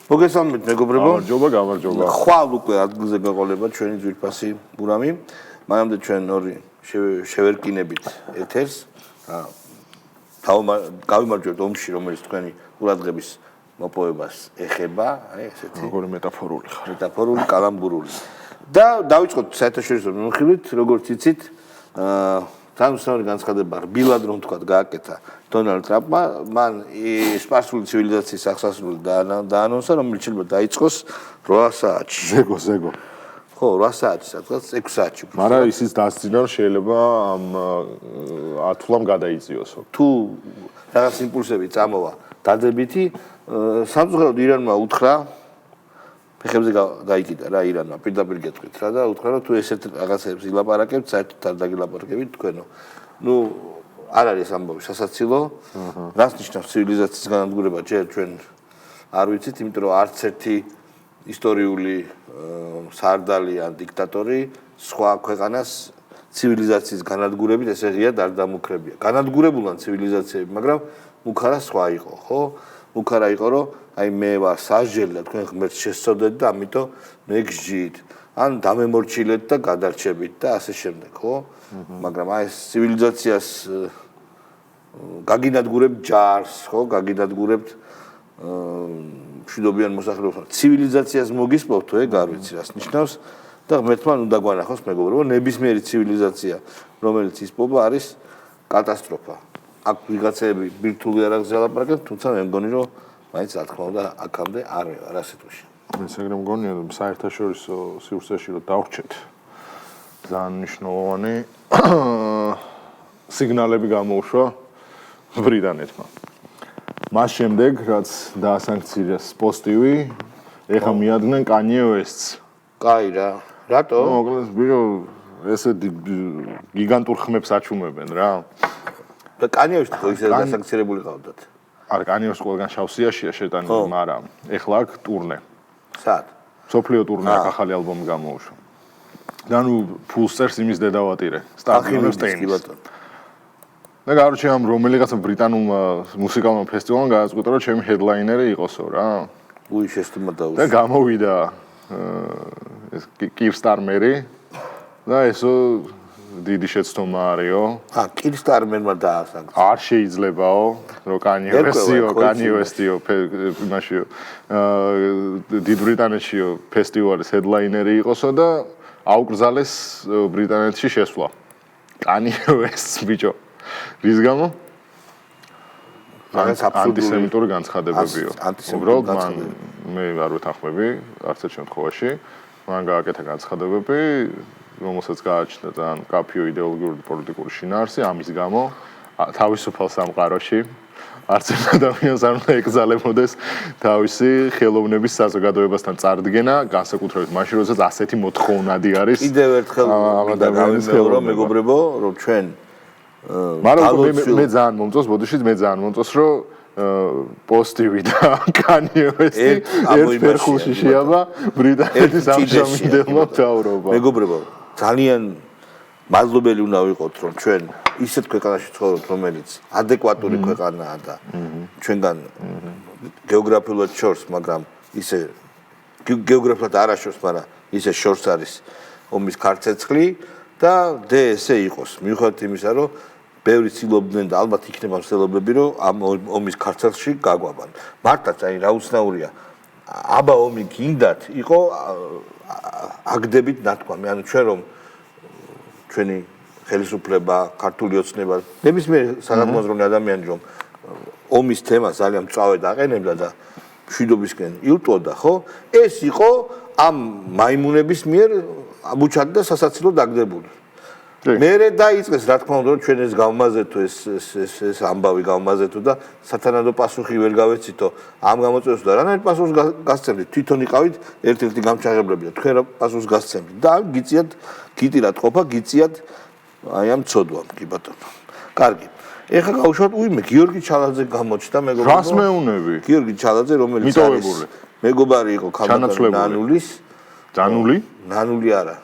მოგესალმებით მეგობრებო. გამარჯობა. ხვალ უკვე ადგილზე გაყოლება ჩვენი ძვირფასი ბურამი. მანამდე ჩვენ ორი შევერკინებით ეთერს. გავიმარჯვებთ ომში, რომელიც თქვენი ყურადღების მოპოვებას ეხება, ესეთი. როგორი მეტაფორული ხარ. მეტაფორული, კალამბურული. და დავიწყოთ საერთაშორისო მიმოხილვით, როგორც იცით, თანამშრომელი განცხადება რბილად რომ თქვა გააკეთა დონალდ ტრამპმა, მან სპარსული ცივილიზაციის აღსასრული დაანონსა, რომელიც შეიძლება დაიწყოს 8 საათში. ზეგო. ხო, 8 საათში, სადღაც 6 საათში. მაგრამ ისიც დასძინა, რომ შეიძლება ამ ათვლამ გადაიწიოსო. თუ რაღაც იმპულსები წამოვა დადებითი, სამწუხაროდ ირანმა უთხრა ფეხებზე გაიკიდა რა ირანმა პირდაპირ გეტყვით რა და უთხრა რომ თუ ესეთ რაღაცებს ილაპარაკებთ, საერთოდ არ დაგილაპარაკებით თქვენო. არ არის ამბავი სასაცილო. რას ნიშნავს ცივილიზაციის განადგურება ჯერ ჩვენ არ ვიცით, იმიტომ რომ არც ერთი ისტორიული სარდალი ან დიქტატორი სხვა ქვეყანას ცივილიზაციის განადგურებით ესე ღიად არ დამუქრებია. განადგურებულან ცივილიზაციები, მაგრამ მუქარა სხვა იყო, ხო? მუქარა იყო რომ აი მე ვარ სასჯელი და თქვენ ღმერთს შესწოდეთ და ამიტომ მე გსჯით. ან დამემორჩილეთ და გადარჩებით და ასე შემდეგ, ხო? მაგრამ აი ეს ცივილიზაციას გაგინადგურებთ ჯარს, ხო? გაგინადგურებთ მშვიდობიან მოსახლეობას. ცივილიზაციას მოგისპოვთ, ეგ არ ვიცი რას ნიშნავს და ღმერთმა უნდა გვანახოს მეგობრებო, ნებისმიერი ცივილიზაცია, რომელიც ისპოვა არის კატასტროფა. აქ ვიღაცები ბირთვული არ აღზელაპარაკებთ, თუმცა მე მგონი რომ მაინც რა თქმა უნდა აქამდე არ ვარ ასეთ უშ. მე ეგრე მგონია რომ საერთაშორისო სივრცეში რომ დავრჩეთ ძალიან მნიშვნელოვანი სიგნალები გამოუშვა ბრიტანეთმა. მას შემდეგ რაც დაასანქციეს პოსტივი, ეხა მიადგნენ კანიე ვესტს. კაი რა. რატო? მოკლედ ბირო ესე გიგანტურ ხმებს აჩუმებენ რა. და კანიე ვესტი ხო ისე დასანქცირებული ყავდათ. არ კანიე ვესტი ყველგან შავსიაშია შეტანილი, მაგრამ ეხლა აქ ტურნე. სად? სოფლიო ტურნე აქ ახალი ალბომი გამოუშვა. და ნუ ფულს წერს იმის დედავატირე. სტარკინოს ტეინის. და გარჩე ამ რომელიღაცა ბრიტანულმა მუსიკალურმა ფესტივალმა გადაწყვიტა რომ ჩემი ჰედლაინერი იყოსო რა. უი შეშტომა დაუსვა. და გამოვიდა ეს კირ სტარმერი და ესო დიდი შეცდომა არისო. კირ სტარმერმა დაასანქცია. არ შეიძლებაო რომ კანიე ვესტიო იმაშიო დიდ ბრიტანეთშიო ფესტივალის ჰედლაინერი იყოსო და აუკრძალეს ბრიტანეთში შესვლა. კანიე ვესტს ბიჭო რის გამო? რაღაც ანტისემიტური განცხადებებიო. უბრალოდ მე არ ვეთანხმები არც ერთ შემთხვევაში. მან გააკეთა განცხადებები, რომელსაც გააჩნდა ძალიან კაფიო იდეოლოგიური პოლიტიკური შინაარსი, ამის გამო თავისუფალ სამყაროში არც ერთ ადამიანს არ უნდა ეკრძალებოდეს თავისი ხელოვნების საზოგადოებასთან წარდგენა, განსაკუთრებით მაშინ, როდესაც ასეთი მოთხოვნადი არის. კიდევ ერთხელ გამიმეორო მეგობრებო, რომ ჩვენ მაგრამ მე ძალიან მომწონს, ბოდიში მე ძალიან მომწონს, რომ პოსტივი და კანიე ვესტი ერთ ფერხულში შეაბა ბრიტანეთის ამჟამინდელმა მთავრობამ. მეგობრებო, ძალიან მადლობელი უნდა ვიყოთ, რომ ჩვენ ისეთ ქვეყანაში ცხოვრობთ, რომელიც ადეკვატური ქვეყანაა და ჩვენგან გეოგრაფიულად შორს, მაგრამ ისე გეოგრაფიულად არა შორს, მაგრამ ისე შორს არის ომის ქარცეცხლი და ესე იყოს. მიუხედავად იმისა, რომ ბევრი ცდილობდნენ და ალბათ იქნება მცდელობები, რომ ამ ომის ქარცეცხლში გაგვაბან. მართლაც აი რა უცნაურია. აბა ომი გინდათ, იყო აგდებით ნათქვამი, ანუ ჩვენ რომ ჩვენი ხელისუფლება, ქართული ოცნება, ნებისმიერი საგანმანათლებლო ადამიანი რომ ომის თემას ძალიან მწვავედ აყენებდა და მშვიდობისკენ ილტვოდა, ხო? ეს იყო ამ მაიმუნების მიერ აბუჩად და სასაცილოდ აგდებული. მერე დაიწყეს რა თქმა უნდა ჩვენ ეს გავმაზეთო ეს ამბავი გავმაზეთო და სათანადო პასუხი ვერ გავეცითო ამ გამოწვევას და რანაირ პასუხს გასცემდით თვითონ იყავით ერთ-ერთი გამჩაღებლები და თქვენ რა პასუხს გასცემდით და გიწიათ გიტირათ ყოფა გიწიათ აი ამ ცოდვამ კი ბატონო კარგი ეხლა გავუშვათ უიმე გიორგი ჩალაძე გამოჩნდა მეგობრებო რას მეუნები გიორგი ჩალაძე რომელიც არის მეგობარი იყო ქალბატონ ნანულის ნანული არა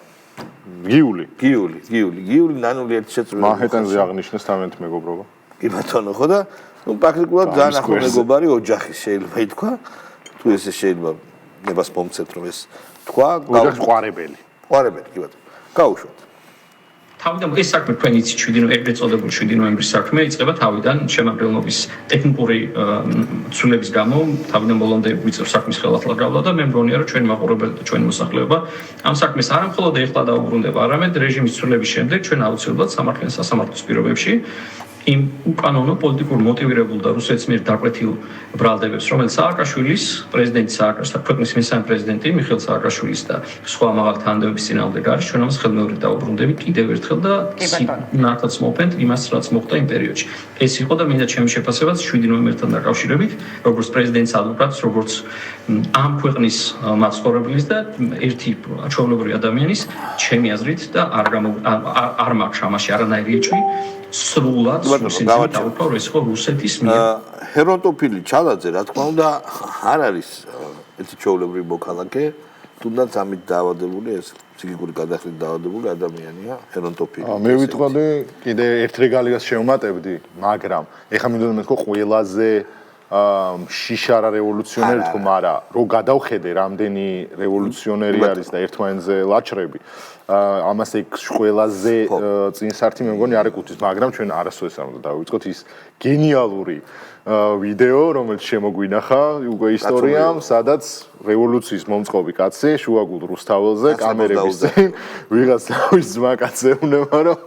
გიული ნანული ერთ შეწყვეტილი მანჰეტენზე აღნიშნეს თავენთ მეგობრობა კი ბატონო ხო და ნუ პრაქტიკულად ძალიან ახლო მეგობარი ოჯახის შეიძლება ითქვა თუ ესე შეიძლება ნებას მომცეთ რომ ეს თქვა ყვარებელი კი ბატონო გაუშვათ თავიდან ეს საქმე თქვენ იცით 7 ეგრეთ წოდებული 7 ნოემბრის საქმე იწყება თავიდან შემადგენლობის ტექნიკური ცვლილების გამო თავიდან ბოლომდე ვიწევ საქმის ხელახლა გავლა და მე მგონია რომ ჩვენი მაყურებელი და ჩვენი მოსახლეობა ამ საქმეს არა მხოლოდ ეხლა დაუბრუნდება, არამედ რეჟიმის ცვლილების შემდეგ ჩვენ აუცილებლად სამართლის სასამართლოს პირობებში იმ უკანონო პოლიტიკურ მოტივირებულ და რუსეთის მიერ დაკვეთილ ბრალდებებს, რომელიც სააკაშვილის პრეზიდენტი სააკაშვილის ქვეყნის მესამე პრეზიდენტი მიხეილ სააკაშვილის და სხვა მაღალი თანამდებობის წინააღმდეგ არის, ჩვენ ამას ხელმეორედ დაუბრუნდებით კიდევ ერთხელ და ნართაც მოვფენთ იმას, რაც მოხდა იმ პერიოდში. ეს იყო და მინდა ჩემი შეფასებაც 7 ნოემბერთან დაკავშირებით, როგორც პრეზიდენტის ადვოკატს, როგორც ამ ქვეყნის მაცხოვრებლის და ერთი ჩვეულებრივი ადამიანის, ჩემი აზრით და არ მაქვს ამაში არანაირი ეჭვი. სრულად დაუყოვრო ეს ხო რუსეთის მიერ ჰერონტოფილი ჩალაძე რა თქმა უნდა არ არის ერთი ჩვეულებრივი მოქალაქე თუნდაც ამით დაავადებული ეს ფსიქიკური გადახრით დაავადებული ადამიანია ჰერონტოფილი მე ვიტყოდი კიდე ერთ რეგალიას შევმატებდი მაგრამ ეხლა მინდოდა მეთქო ყველაზე შიშარა რევოლუციონერი თქო მაგრამ რო გადავხედე რამდენი რევოლუციონერი არის და ერთმანეთზე ლაჩრები ამას ეგ ყველაზე წინსართი მე მგონი არ ეკუთვნის მაგრამ ჩვენ არასოდეს არ უნდა დავიწყოთ ის გენიალური ვიდეო რომელიც შემოგვინახა უკვე ისტორიამ სადაც რევოლუციის მომწყობი კაცი შუაგულ რუსთაველზე კამერების წინ ვიღაც დავის ძმა კაცზე უნება რომ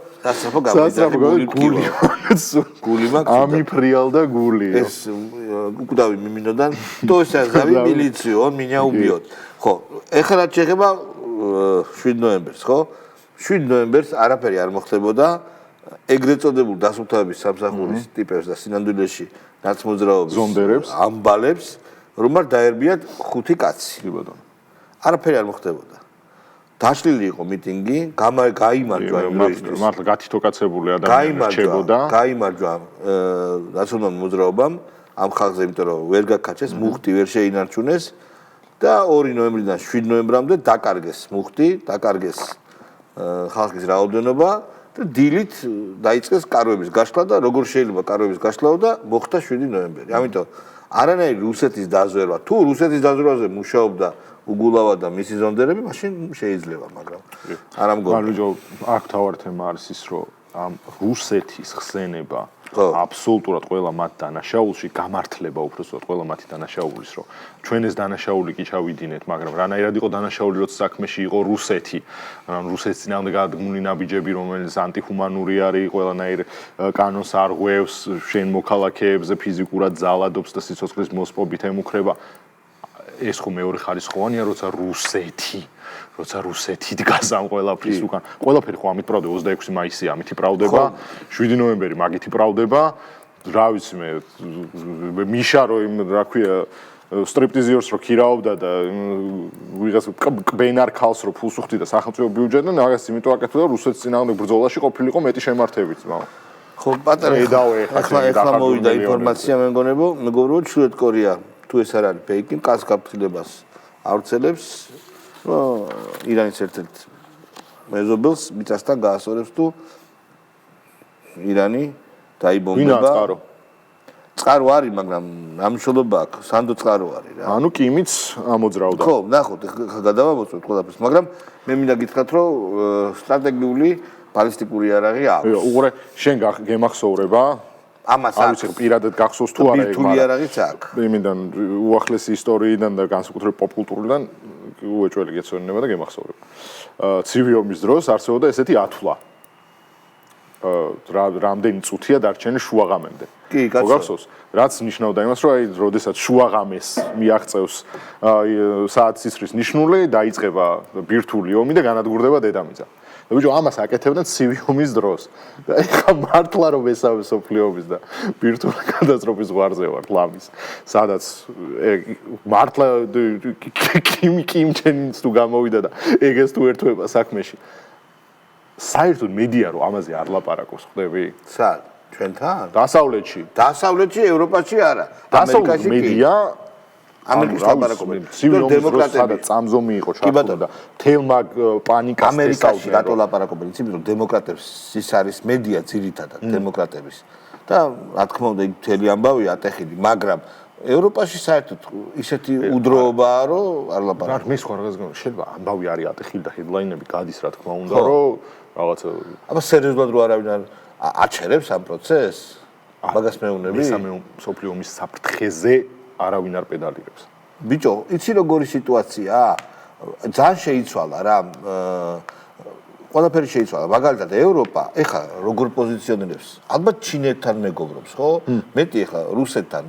გული მაქვს ამიფრიალ და გული ეს უკვდავი მიმინოდან то საზავი მილიციო მინა უბიოთ ხო ეხლა რაც შეეხება 7 ნოემბერს ხო 7 ნოემბერს არაფერი არ მოხდებოდა ეგრეთ წოდებულ დასუფთავების სამსახურის ტიპებს და სინამდვილეში ნაცმოძრაობის ამბალებს რომ არ დაერბიათ 5 კაცი კი ბატონო არაფერი არ მოხდებოდა დაშლილი იყო მიტინგი გაიმარჯვა იმისთვის მართლა გათითოკაცებული ადამიანები რჩებოდა გაიმარჯვა ნაციონალურ მოძრაობამ ამ ხალხზე იმიტომ რომ ვერ გაკაჩეს მუხტი ვერ შეინარჩუნეს და 2 ნოემბრიდან 7 ნოემბრამდე დაკარგეს მუხტი, დაკარგეს ხალხის რაოდენობა და დილით დაიწყეს კარვების გაშლა და როგორ შეიძლება კარვების გაშლაო და მოხდა 7 ნოემბერი. ამიტომ არანაირი რუსეთის დაზვერვა, თუ რუსეთის დაზვერვაზე მუშაობდა უგულავა და მისი ზონდერები, მაშინ შეიძლება, მაგრამ არ ამგონია. მარჯო აქ თავარ თემა არის ის, რომ ამ რუსეთის ხსენება აბსოლუტურად ყველა მათ დანაშაულში გამართლება უბრალოდ ყველა მათი დანაშაულის რომ ჩვენ ეს დანაშაული კი ჩავიდინეთ მაგრამ რანაირად იყო დანაშაული როცა საქმეში იყო რუსეთი რუსეთის წინააღმდეგ გადადგმული ნაბიჯები რომელიც ანტიჰუმანური არის ყველანაირ კანონს არ ღვევს შენ მოქალაქეებზე ფიზიკურად ძალადობს და სიცოცხლის მოსპობით ემუქრება ეს ხო მეორე ხარისხოვანია როცა რუსეთი დგას ამ ყველაფრის უკან. ყველაფერი ხო ამით პრავდება 26 მაისი ამით პრავდება, 7 ნოემბერი მაგით პრავდება. რა ვიცი მე მიშა რო იმ რა ქვია სტრიპტიზიორს რო ქირაობდა და ვიღაც კბენარ ქალს რო ფულს უხდიდა სახელმწიფო ბიუჯეტიდან, მაგას იმიტომ აკეთებდა რუსეთის წინააღმდეგ ბრძოლაში ყოფილიყო მეტი შემართებით, მაგრამ ხო პატარა ახლა მოვიდა ინფორმაცია მეგობრებო ჩრდილოეთ კორეა თუ ეს არ არის ფეიკი, კაც გაფრთხილებას ავრცელებს ირანის ერთ-ერთ მეზობელს მიწასთან გაასწორებს თუ ირანი დაიბომბება. წყარო არის, მაგრამ ამშოლობა აქვს, სანდო წყარო არის რა. ანუ კიმიც ამოძრავდა. ხო, ნახოთ, გადავამოწმოთ ყველაფერს, მაგრამ მე მინდა გითხრათ, რომ სტრატეგიული ბალისტიკური იარაღი აქვს. უყურე, შენ გემახსოვრება? ამას არ ვიცი, პირადად გახსოვს თუ არა ეგ, მაგრამ იარაღიც აქვს. იმიდან უახლესი ისტორიიდან და განსაკუთრებით პოპკულტურიდან უეჭველი გეცოდინება და გემახსოვრება. ცივი ომის დროს არსებობდა ესეთი ათვლა. რამდენი წუთია დარჩენილი შუაღამემდე. კი, გახსოვს? რაც ნიშნავდა იმას, რომ აი, როდესაც შუაღამეს მიაღწევს საათის ცისფრის ნიშნული, დაიწყება ბირთვული ომი და განადგურდება დედამიწა. და ბიჭო, ამას აკეთებდნენ ცივი ომის დროს. და ეხლა მართლა რომ მესამე მსოფლიო ომის და ბირთვული კატასტროფის ზღვარზე ვარ ლამის. სადაც მართლა კიმ ჩენინს თუ გამოვიდა და ეგეს თუ ერთვება საქმეში. საერთოდ მედია რომ ამაზე არ ლაპარაკობს, ხდები? სად? ჩვენთან? დასავლეთში, ევროპაში არა. ამერიკაში მედია ამერიკის ლაპარაკობენ. დემოკრატები წამზომი იყო ჩართული და თელმა პანიკას ამერიკაში რატო ლაპარაკობენ? იცით რომ დემოკრატებს ის არის მედია ძირითადად დემოკრატების. და რა თქმა უნდა, იქ მთელი ამბავია ატეხილი, მაგრამ ევროპაში საერთოდ ისეთი udroobაა, რომ არ ლაპარაკობ. მე სხვა რაღაც გონი შეიძლება ამბავი არის ატეხილი და ჰედლაინები გადის რა თქმა უნდა, რომ რაღაცა აბა სერიოზულად რო არავინ არ აჩერებს ამ პროცესს? მაგას მეუბნები? მესამე მსოფლიო ომის საფრთხეზე არავინ არ პედალირებს. ბიჭო, იცი როგორი სიტუაციაა? ძალიან შეიცვალა რა. ყველაფერი შეიცვალა. მაგალითად, ევროპა ეხლა როგორ პოზიციონირებს? ალბათ ჩინეთთან მეგობრობს, ხო? მეტი ეხლა რუსეთთან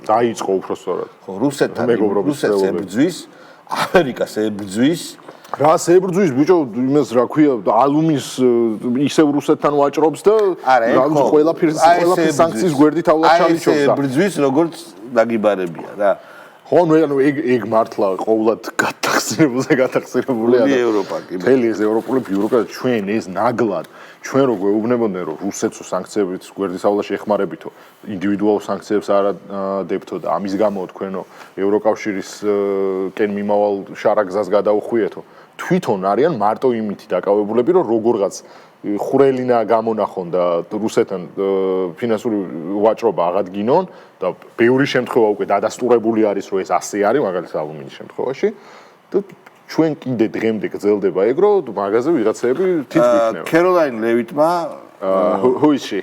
დაიწყო უფრო სწორად. ხო, რუსეთთან მეგობრობის რუსეთს ებრძვის, ამერიკას ებრძვის. რას ებრძვის ბიჭო, იმას რა ქვია, ალუმის ისევ რუსეთთან ვაჭრობს და ყველაფერს სანქციის გვერდით ავლა ჩაიჩობს და ებრძვის როგორც დაგიბარებია რა. ხო, ანუ ეგ მართლა ყოვლად გათახსირებულია და ევროპა კი. მთელი ეს ევროპული ბიუროკრატია ჩვენ ეს ნაგლად ჩვენ რო გვეუბნებოდნენ რომ რუსეთს სანქციებით გვერდის ავლაში ეხმარებითო ინდივიდუალურ სანქციებს არ ადებთო და ამის გამო თქვენო ევროკავშირის კენ მიმავალ შარაგზას გადაუხვიეთო თვითონ არიან მარტო იმითი დაკავებულები რომ როგორღაც ხურელინა გამონახონ და რუსეთთან ფინანსური ვაჭრობა აღადგინონ და ბევრი შემთხვევა უკვე დადასტურებული არის რომ ეს ასე არის მაგალითად ალუმინის შემთხვევაში და ჩვენ კიდე დღემდე გრძელდება ეგ რომ მაგაზე ვიღაცები თითქოს კეროლაინ ლევიტმა who is she?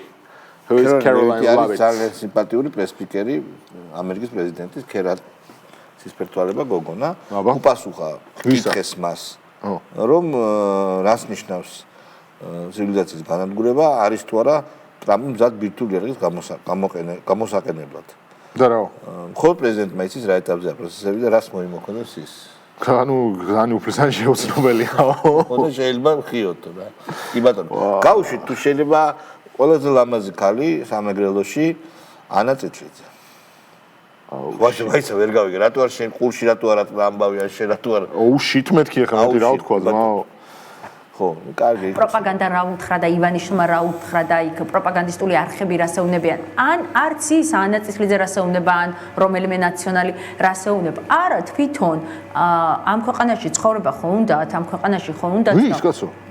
Who is Caroline Levitt? ძალიან სიმპათიური პრესპიკერი ამერიკის პრეზიდენტის კერატის პერტუალება გოგონა უპასუხა კითხეს მას რომ რას ნიშნავს ცივილიზაციის განადგურება არის თუ არა ტრამპი მზად ბირთვული ერგის გამოსაყენებლად და რა მხოლოდ პრეზიდენტმა იცის რა ეტაპზეა პროცესები და რას მოიმოქმედებს ის ანუ უფლისანი შეუცნობელიაო ხო შეიძლება ხიოთ რა კი ბატონო გავუშვით თუ შეიძლება ყველაზე ლამაზი ქალი სამეგრელოში ანა წეჩიძე ვაშე ვაიცა ვერ გავიგე რატო არ შენ ყურში რატო არ ამბავია შენ რატო არ shit მეთქი ახლა მეტი რა ვთქვა ძმაო ხო, კარგი. პროპაგანდა რა უთხრა და ივანიშვილმა რა უთხრა და იქ პროპაგანდისტული არხები რასეუნებიან. ან არც ის ანაწისლიძე რასეუნება, ან რომელიმე ნაციონალი რასეუნება. არა, თვითონ ამ ქვეყანაში ცხოვრება ხო უნდათ, ამ ქვეყანაში ხო უნდათ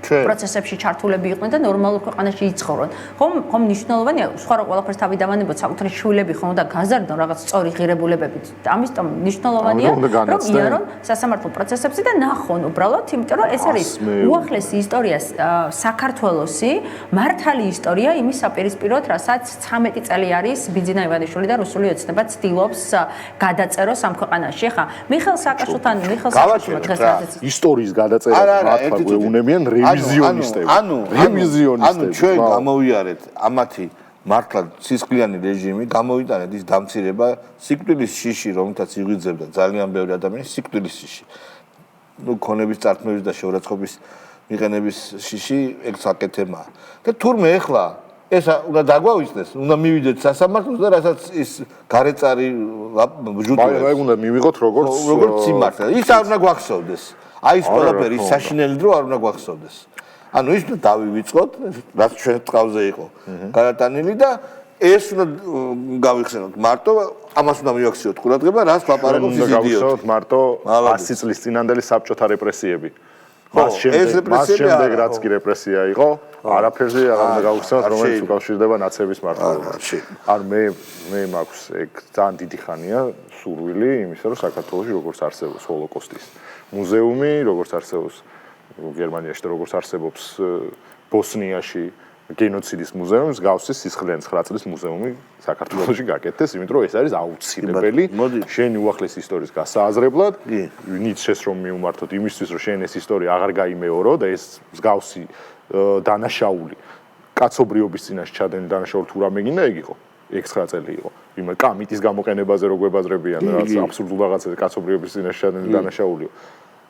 პროცესებში ჩართულები იყვნენ და ნორმალურ ქვეყანაში იცხოვრონ. ხომ მნიშვნელოვანია, სხვა რა ყველაფერს თავი დავანებოთ, საკუთარი შვილები ხო უნდა გაზარდონ რაღაც სწორი ღირებულებებით. ამიტომ მნიშვნელოვანია, რომ იარონ სასამართლო პროცესებში და ნახონ უბრალოდ, იმიტომ რომ ეს არის უახლესი ისტორია საქართველოსი, მართალი ისტორია იმის საპირისპიროდ, რასაც 13 წელი არის ბიძინა ივანიშვილი და რუსული ოცნება ცდილობს გადაწეროს ამ ქვეყანაში. ხა მიხეილ სააკაშვილთან ისტორიის გადაწერას მართლა გვეუბნებიან რევიზიონისტები. ანუ ჩვენ გამოვიარეთ ამათი მართლა სისხლიანი რეჟიმი, გამოვიტანეთ ის დამცირება სიკვდილის შიში, რომელთაც იღვიძებდა ძალიან ბევრი ადამიანი სიკვდილის შიში. ქონების წართმევის და შეურაცხყოფის მიყენების შიში ეგ საკეთებაა. და თურმე ეხლა ეს უნდა დაგვავიწყდეს, უნდა მივიდეთ სასამართლოს და რასაც ის გარეწარი ბჟუტოებს. აი უნდა მივიღოთ როგორც სიმართლე. ის არ უნდა გვახსოვდეს. აი ეს ყველაფერი საშინელი დრო არ უნდა გვახსოვდეს. ანუ ის უნდა დავივიწყოთ, რაც ჩვენ ტყავზე იყო გადატანილი და ეს უნდა გავიხსენოთ მარტო ამას უნდა მივაქციოთ ყურადღება, რას ლაპარაკობს ის იდიოტი. მარტო 100 წლის წინანდელი საბჭოთა რეპრესიები. მას შემდეგ რაც კი რეპრესია იყო, არაფერზე არ უნდა გავხსენოთ, რომელიც უკავშირდება ნაცების მართლობას. არ მე მაქვს ეგ ძალიან დიდი ხანია სურვილი იმისა, რომ საქართველოში როგორც არსებობს ჰოლოკოსტის მუზეუმი, როგორც არსებობს გერმანიაში და როგორც არსებობს ბოსნიაში გენოციდის მუზეუმი, მსგავსი სისხლიანი 9 წლის მუზეუმი საქართველოში გაკეთდეს, იმიტომ რომ ეს არის აუცილებელი შენი უახლესი ისტორიის გასააზრებლად, ნიცშეს რომ მიუმართოთ იმისთვის, რომ შენ ეს ისტორია აღარ გაიმეორო და ეს მსგავსი დანაშაული კაცობრიობის წინაშე ჩადენი დანაშაული თუ რამე გინდა ეგ იყო. ეგ 9 წელი იყო. იმან კამიტის გამოყენებაზე რო გვებაზრებიან, რაც აბსურდულ რაღაცაზე კაცობრიობის წინაშე ჩადენი დანაშაულიო.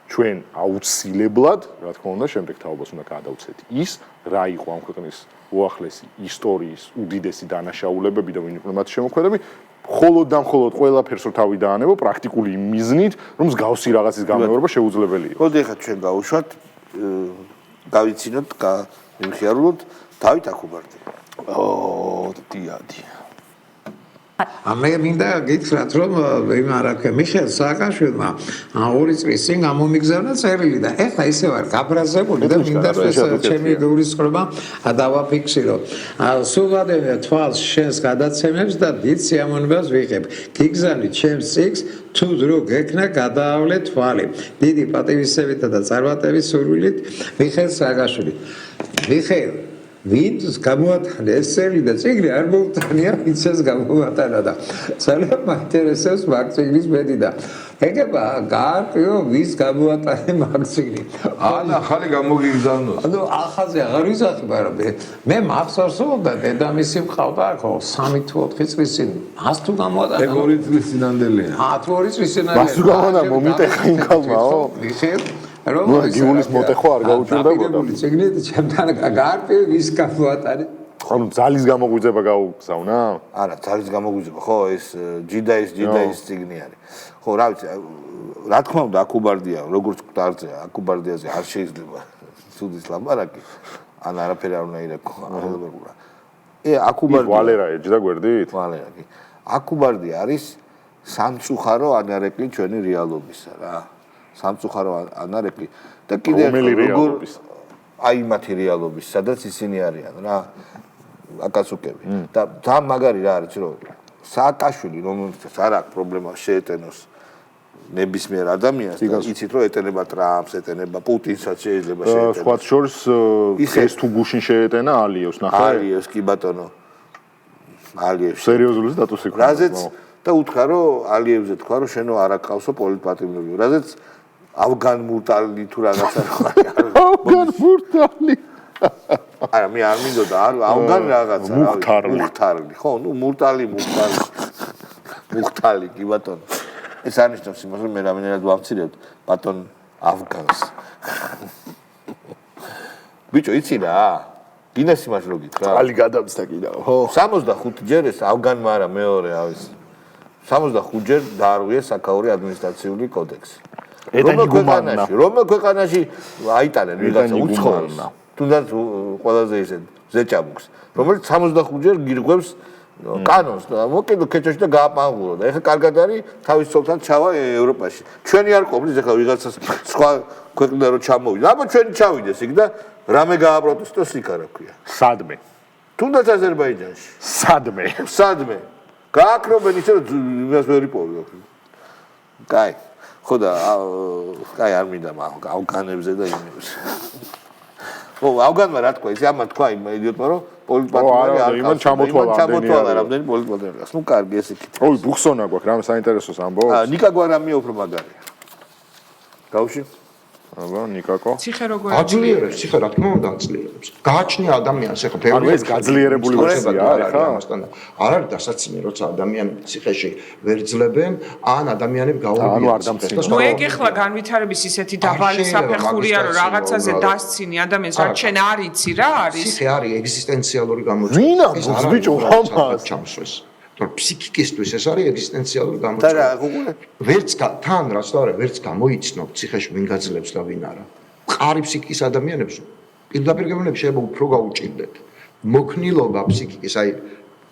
ჩვენ აუცილებლად, რა თქმა უნდა, შემდეგ თაობას უნდა გადავცეთ ის, რა იყო ამ ქვეყნის უახლესი ისტორიის უდიდესი დანაშაულებები და ინფორმაციის შემოქმედები, მხოლოდ და მხოლოდ ყველაფერს რო თავი დაანებო პრაქტიკული მიზნით, რომ მსგავსი რაღაცის გამეორება შეუძლებელი იყო. მოდი ახლა ჩვენ გავუშვათ, გავიცინოთ, მივხიარულოთ, დავით აქუბარდი. დიადი. მე მინდა გითხრათ რომ მიხეილ სააკაშვილმა 2 წლის წინ გამომიგზავნა წერილი და ეხლა ისე ვარ გაბრაზებული და მინდა რომ ეს ჩემი გულისხმობა დავაფიქსირო. სულადევია თვალს შენს გადაცემებს და დიდ სიამოვნებას ვიღებ. გიგზავნით ჩემს წიგნს თუ დრო გექნა გადაავლე თვალი. დიდი პატივისცემითა და წარმატების სურვილით მიხეილ სააკაშვილი. მიხეილ ვინც გამოატანა ეს წელი და წიგნი არ მოუტანია ვინც ეს გამოატანა და ძალიან მაინტერესებს მაგ წიგნის მეტი და ეგება გაარკვიო ვის გამოატანა მაგ წიგნი ან ახალი გამოგიგზავნოს ანუ ახალზე აღარ ვიზახი მაგრამ მე მახსოვს რომ და დედამისი მყავდა ხო 3 თუ 4 წლის წინ მას თუ გამოატანა ეგ 2 წლის წინანდელია 2 წლის წინანდელია მას თუ გამოატანა მომიტეხა ინკალმაო რომ გიულის მოტეხო არ გაუჭირდებოდა წიგნით ჩემთან გაარკვიე ვის გამოატანა ანუ ძალის გამოგვიძება გაუგზავნა? არა, ძალის გამოგვიძება, ხო, ეს ჯიდაის წიგნი არის. ხო, რა ვიცი, რა თქმა უნდა, აკუბარდია, როგორც მკვდარზე, აკუბარდიაზე არ შეიძლება სუდის ლაპარაკი, ან არაფერი არ უნდა ირეკო. აკუბარდია ვალერა ეჯდა გვერდით? ვალერა კი. აკუბარდია არის სამწუხარო ანარეკლი ჩვენი რეალობისა რა. სამწუხარო ანარეკლი და კიდევ როგორ აი მათი რეალობის, სადაც ისინი არიან რა. აკაცუკები და ძალიან მაგარი რა არის რომ სააკაშვილი რომელსაც არ აქვს პრობლემა შეეტენოს ნებისმიერ ადამიანს და იცით რომ ეტენება ტრამპს, ეტენება პუტინსაც შეიძლება შეეტენოს. სხვა შორის ეს თუ გუშინ შეეტენა ალიევს ნახე? ალიევს კი ბატონო. ალიევს სერიოზული სტატუსი ქონდა. რაზეც და უთხრა რომ ალიევზე თქვა რომ შენო არ აკავსო პოლიტპატიმრები. რაზეც ავგან მურტალი თუ რაღაცა ხარ. ავგან მურტალი არა მე არ მინდოდა ავგან რაღაცა მუხთარლი ხო ნუ მურტალი მუხთალი კი ბატონო ეს არნიშნავს იმას რომ მე რამენერად ვამცირებთ ბატონ ავგანს ბიჭო იცი რა გინეს იმას რო გითხრა ალი გადამცდა კიდევ ხო 65 ჯერ ეს ავგანმა არა მეორე ავის 65 ჯერ დაარღვიეს საკაური ადმინისტრაციული კოდექსი რომელ ქვეყანაში აიტანენ ვიღაცა უცხოელს თუნდაც ყველაზე ისე ზეჭაბუქს რომელიც 65 ჯერ გირღვევს კანონს და მოკიდო ქეჩაში და გააპანგურო და ეხლა კარგად არის თავის ცოლთან ჩავა ევროპაში ჩვენი არ ყოფნის ეხლა ვიღაცას სხვა ქვეყნიდან რო ჩამოვიდა აბა ჩვენი ჩავიდეს იქ და რამე გააპროტესტოს იქ არა ქვია სადმე თუნდაც აზერბაიჯანში სადმე გააკრობენ ისე რომ იმას ვერ იპოვი კაი ხო და კაი არ მინდა ავგანებზე და იმებზე ო ავგანმა რა თქვა ისე ამა თქვა იმ იდიოტმა რომ პოლიტპატიმრები არ იმან ჩამოთვალა რამდენი პოლიტპატიმრები გას ნუ კარგი ესე კი ოი ბუხსონა გვაქვს რამე საინტერესოს ამბობს ნიკა გვარამია უფრო მაგარია გავში აბა ნიკაკო ციხე როგორ აძლიერებს ციხე რა თქმა უნდა აძლიერებს გააჩნია ადამიანს ეხლა ანუ ეს გაძლიერებული ვერსია ხა ამასთან არ არის დასაცინე როცა ადამიანები ციხეში ვერ ძლებენ ან ადამიანები გაუგებიან ნუ ეგ ეხლა განვითარების ისეთი დაბალი საფეხურია რომ რაღაცაზე დასცინი ადამიანს რაც შენ არ იცი რა არის ციხე არის ეგზისტენციალური გამოწვევა ვინ ამბობს ბიჭო ამას ჩამსვეს თორე ფსიქიკისტვის ეს არის ეგზისტენციალური გამოწვევა. ვერც თან რაც დავარ, ვერც გამოიცნობ ციხეში ვინ გაძლებს და ვინ არა. მყარი ფსიქიკის ადამიანებს პირდაპირ გეუბნები შეიძლება უფრო გაუჭირდეთ. მოქნილობა ფსიქიკის, აი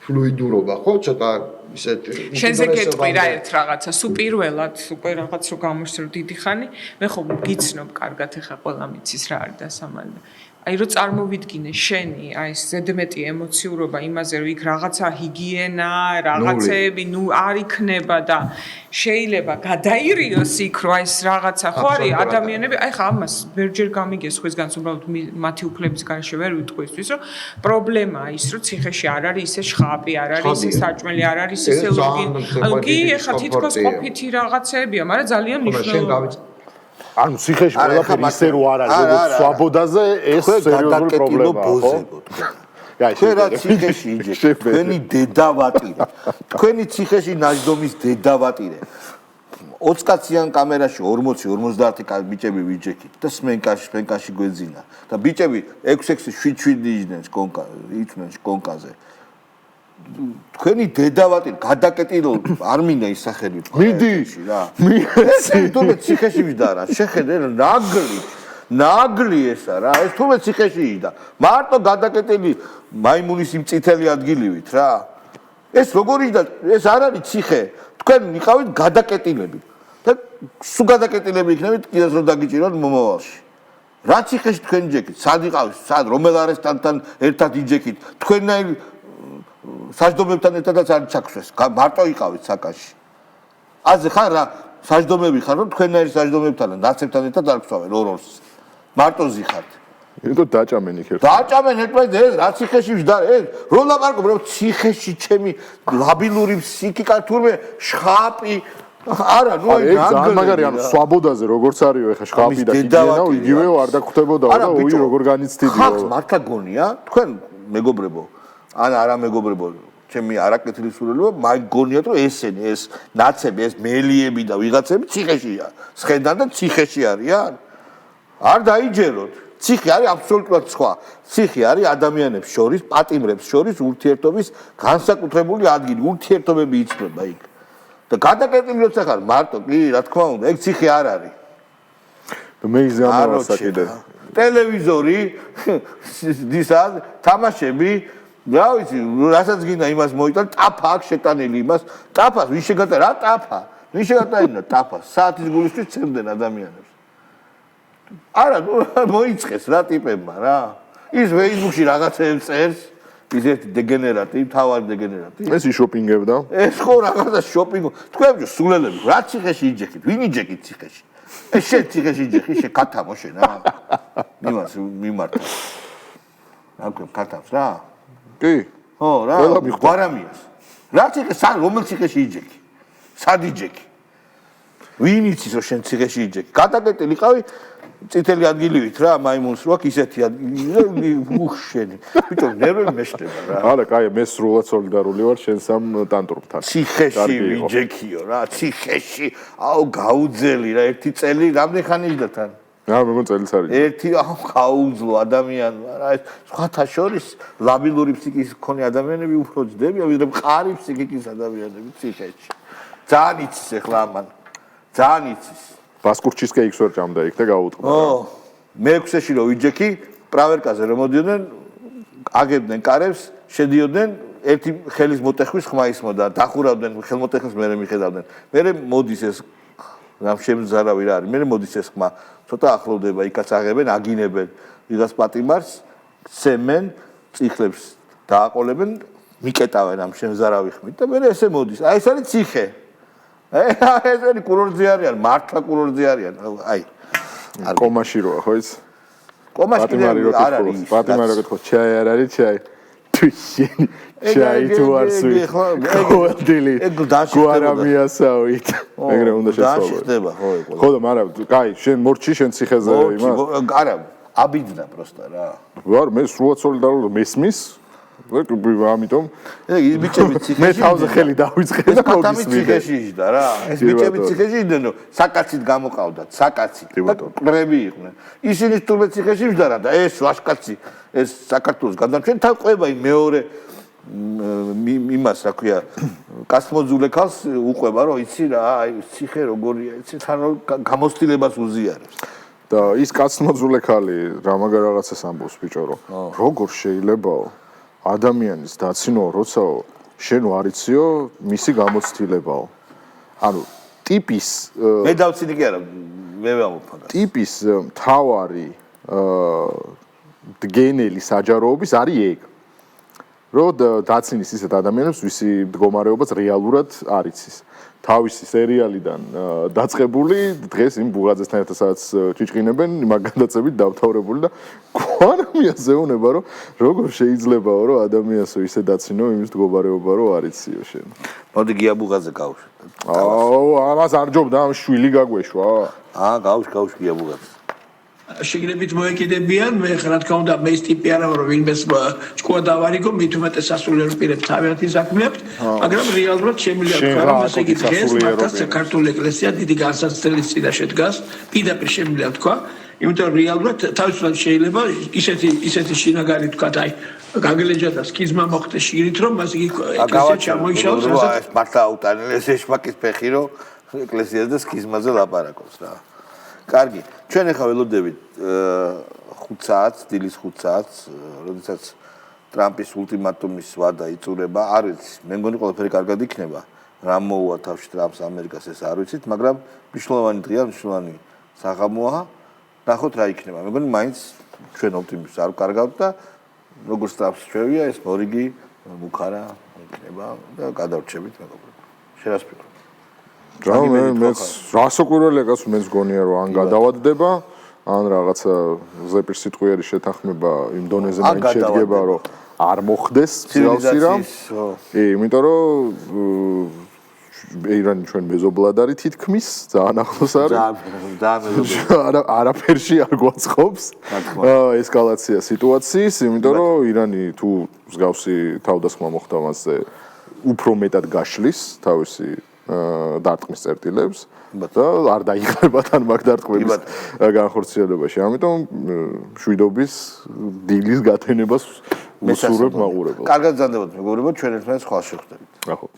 ფლუიდურობა, ხო, ცოტა ისეთ შენზე გეტყვი რა ერთ რაღაცა, სულ პირველად უკვე რაღაც რო გამოშრო დიდი ხანი, მე ხო გიცნობ კარგად ეხა ყველა მიცის რა არის დასამალი. აი რო წარმოვიდგინე შენი აი ზედმეტი ემოციურობა იმაზე რომ იქ რაღაცა ჰიგიენა, რაღაცეები ნუ არ იქნება და შეიძლება გადაირიოს იქ რომ აი ეს რაღაცა ხო არის ადამიანები აი ხა ამას ვერჯერ გამიგეს ხვისგანს უბრალოდ მათი უფლების გარშე ვერ ვიტყვი ისთვის რომ პრობლემაა ის რომ ციხეში არ არის ისე შხაპი, არ არის ისე საჭმელი, არ არის ისე ლოგი. ანუ კი ეხა თითქოს ყოფითი რაღაცეებია, მაგრამ ძალიან მნიშვნელოვანია. ანუ ციხეში ყველაფერი ისე რო არ არის როგორც სვაბოდაზე ეს სერიოზული პრობლემაა ხო? თქვენ რა ციხეში იჯეთ თქვენი დედავატირე თქვენი ციხეში ნაჯდომის დედავატირე 20 კაციან კამერაში 40-50 ბიჭები ვიჯექით და სმენკაში გვეძინა და ბიჭები 6-7 იჯდნენ იწვნენ კონკაზე თქვენი დედავატირე გადაკეტილო არ მინდა ის სახელი მიდი რა ეს თუნდაც ციხეში ვიდა რა შეხედე ნაგლი ესა რა ეს თუნდაც ციხეში იდა მარტო გადაკეტილი მაიმუნის იმ წითელი ადგილივით რა ეს როგორი და ეს არ არის ციხე. თქვენ იყავით გადაკეტილები. და სულ გადაკეტილები იქნებით კიდევ რომ დაგიჭიროთ მომავალში. რა ციხეში თქვენ იჯექით? სად იყავით? სად რომელ არესტანთან ერთად იჯექით? თქვენნაირ საჯდომებთან ერთადაც არ ჩაქვსეს. მარტო იყავით საკაში. აზე ხარ რა საჯდომები ხარ რომ თქვენნაირ საჯდომებთან ნაცებთან ერთად არ გსვავენ ორ-ორს. მარტოზე ხართ. იმიტომ დაჭამენ იქ ერთ. დაჭამენ ერთმანეთს ეს რა ციხეში ვждარ ეს რო ლაპარაკობ რომ ციხეში ჩემი ლაბილური ფსიქიკა თურმე შხაპი არა ნუ აი ძალიან მაგარი ანუ სვაბოდაზე როგორც არისო ეხა შხაპი და ჰიგიენაო იგივეო არ დაგხვდებოდაო და უი როგორ განიცდიდიო ხალხს მართლა გონია თქვენ მეგობრებო ან არა მეგობრებო ჩემი არაკეთილი სულელო მაგ გონიათ რომ ესენი ეს ნაცები ეს მელიები და ვიღაცები ციხეშია სხედან და ციხეში არიან არ დაიჯეროთ ციხე არის აბსოლუტურად სხვა ციხე არის ადამიანებს შორის პატიმრებს შორის ურთიერთობის განსაკუთრებული ადგილი ურთიერთობები იცვლება იქ და გადაკეტილი როცა ხარ მარტო კი რა თქმა უნდა ეგ ციხე არ არის მე იზამოა კიდე ტელევიზორი დისად თამაშები რა ვიცი რასაც გინდა იმას მოიტან ტაფა აქვს შეტანილი იმას ტაფას ვინ შეგატა რა ტაფა ვინ შეგატანა ტაფას საათის გულისთვის ცემდნენ ადამიანებს არა მოიწყეს რა ტიპებმა რა ის Facebook-ში რაღაცეებს წერს ის ერთი დეგენერატი თავარი დეგენერატი ეს შოპინგებდა ეს ხო რაღაცა შოპინგი თქვენ სულელები რა ციხეში იჯექით ვინ იჯექით ციხეში ეს შენ ციხეში იჯექი შე კათამო შენ რა იმას მიმართა რა ქვია კათავს რა კი ხო რა გვარამიას რა ციხე სან რომელ ციხეში იჯექი სად იჯექი ვინ იცის რომ შენ ციხეში იჯექი გადაკეტილი ყავი წითელი ადგილივით რა მაიმუნს რო აქ ისეთი ადგილი უხშენი ბიჭო ნერვები მეშლება რა არა კაი მე სრულად სოლიდარული ვარ შენ სამ ტანტრობთან ციხეში ვიჯექიო რა ციხეში აუ გაუძელი რა ერთი წელი რამდენი ხანი იჯდა თან რა მე წელიც არის ერთი აუ გაუძლო ადამიანმა რა ეს სხვათა შორის ლაბილური ფსიქიკის მქონე ადამიანები უფრო ძდებია ვიდრე მყარი ფსიქიკის ადამიანები ციხეში ძალიან იცის ახლა ამან ძალიან იცის ბასკურჩის კეიქს ვერ ჭამდა იქ და გაუტყდა. ო, მე-6-ში რო ვიჯექი, პრავერკაზე რომ მოდიოდნენ, აგებდნენ კარებს, შედიოდნენ, ერთი ხელის მოტეხვის ხმა ისმოდა, დახურავდნენ ხელმოტეხვის მერე მიხედავდნენ. მერე მოდის ეს რამ შემზარავი რა არის. მერე მოდის ეს ხმა, ცოტა ახლოვდება, იქაც აღებენ, აგინებენ, ვიღაც პატიმარს, სემენ, წიხლებს დააყოლებენ, მიკეტავენ ამ შემზარავი ხმით და მერე ესე მოდის. აი ეს არის ციხე. ეს არის კურორტზე არიან, მართლა კურორტზე არიან. აი. კომაში როა ხო ის? კომაში არ არის. პატიმარი რო გითხო, ჩაი არ არის, ჩაი. თუში. ჩაი თუ არ სვი. გოადილი. გვარამიასავით. ეგრე უნდა შესწავლო. დაშეხდება ხო ეგ. ხო და მაგრამ, კაი, შენ მორჩი შენ ციხეზე იმას? არა, აბიძნა პროსტა რა. ვარ, მე სრულად სოლიდარული მესმის. ამიტომ ეს ბიჭები ციხეში მე თავზე ხელი დავიწყე და მოგისმენთ ციხეში იჯდა რა ეს ბიჭები ციხეში იჯდნენ საკაცით გამოყავდათ საკაცით და ყრები იყვნენ ისინი თურმე ციხეში იჯდა რა და ეს ლაშკაცი ეს საქართველოს გადამჩენ თან ყვება იმ მეორე იმას რა ქვია კასმოძულე ქალს უყვება რომ იცი რა აი ციხე როგორია იცი თან გამოცდილებას უზიარებს და ის კასმოძულე ქალი რა მაგარ რაღაცას ამბობს ბიჭო რომ როგორ შეიძლებაო ადამიანის დაცინო როცაო შენ ვარიციო მისი გამოცდილებაო ანუ ტიპის მე დავცინი კი არა მე ვამოფხარ ტიპის მთავარი დგენელი საჯაროობის არის ეგ რომ დაცინის ისეთ ადამიანებს ვისი მდგომარეობაც რეალურად არ იცის თავისი სერიალიდან დაწყებული დღეს იმ ბუღაძესთან ერთადაც ჭიჭყინებენ მაგ გადაცემით დავთავრებული და გვარამიას ეუბნება რომ როგორ შეიძლებაო რომ ადამიანსო ისე დაცინო იმის მდგომარეობა რომ არ იციო შენ მოდი გია ბუღაძე გავუშვი აუ ამას არ ჯობდა ამ შვილი გაგვეშვა გავუშვი გია ბუღაძე შეგნებით მოეკიდებიან მე რა თქმა უნდა მე ის ტიპი არა რომ ვინმეს ჭკუა დავარიგო მით უმეტეს სასულიერო პირებს თავიანთი საქმე აქვს მაგრამ რეალურად შემიძლია თქვა რომ ასე იგი დღეს მართლა საქართველოს ეკლესია დიდი განსაცდელის წინაშე დგას პირდაპირ შემიძლია თქვა იმიტომ რომ რეალურად თავისუფლად შეიძლება ისეთი შინაგანი თქვა აი გაგელეჯა და სქიზმა მოხდეს შიგნით რომ მას იგი ეკლესია ჩამოიშალოს ეს მართლა აუტანელ ეს ეშმაკის ფეხი რომ ეკლესიაზე და სქიზმაზე ლაპარაკობს რა კარგი, ჩვენ ახლა ველოდებით 5 საათს, დილის 5 საათს, როდესაც ტრამპის ულტიმატუმის ვადა იწურება, არ ვიცი, მე მგონი ყველაფერი კარგად იქნება. რა მოუვა თავში ტრამპს ამერიკას ეს არ ვიცით, მაგრამ მნიშვნელოვანი დღეა, მნიშვნელოვანი საღამოა. ნახოთ რა იქნება. მე მგონი მაინც ჩვენ ოპტიმიზმს არ ვკარგავთ და როგორც ტრამპს ჩვევია, ეს მორიგი მუქარა იქნება და გადავრჩებით მეგობრებო. შენ რას ფიქრობ? მე რასაკვირველია მეც გონია რომ ან გადავადდება ან რაღაცა ზეპირ სიტყვიერი შეთანხმება იმ დონეზე მაინც შედგება რომ არ მოხდეს ცივსირამ. კი, იმიტომ რომ ირანი ჩვენ მეზობლად არის თითქმის ძალიან ახლოს არის. არაფერში არ გვაწყობს ესკალაცია სიტუაციის, იმიტომ რომ ირანი თუ მსგავსი თავდასხმა მოხდა მასზე უფრო მეტად გაშლის თავისი დარტყმის წერტილებს და არ დაიხმება თან მაგ დარტყმების განხორციელებაში. ამიტომ მშვიდობის დილის გათენებას უსურვებ მაყურებელს. კარგად ზანდებოდ მეგობრებო, ჩვენ ერთმანეთს ხვალ შევხვდებით. ნახოთ.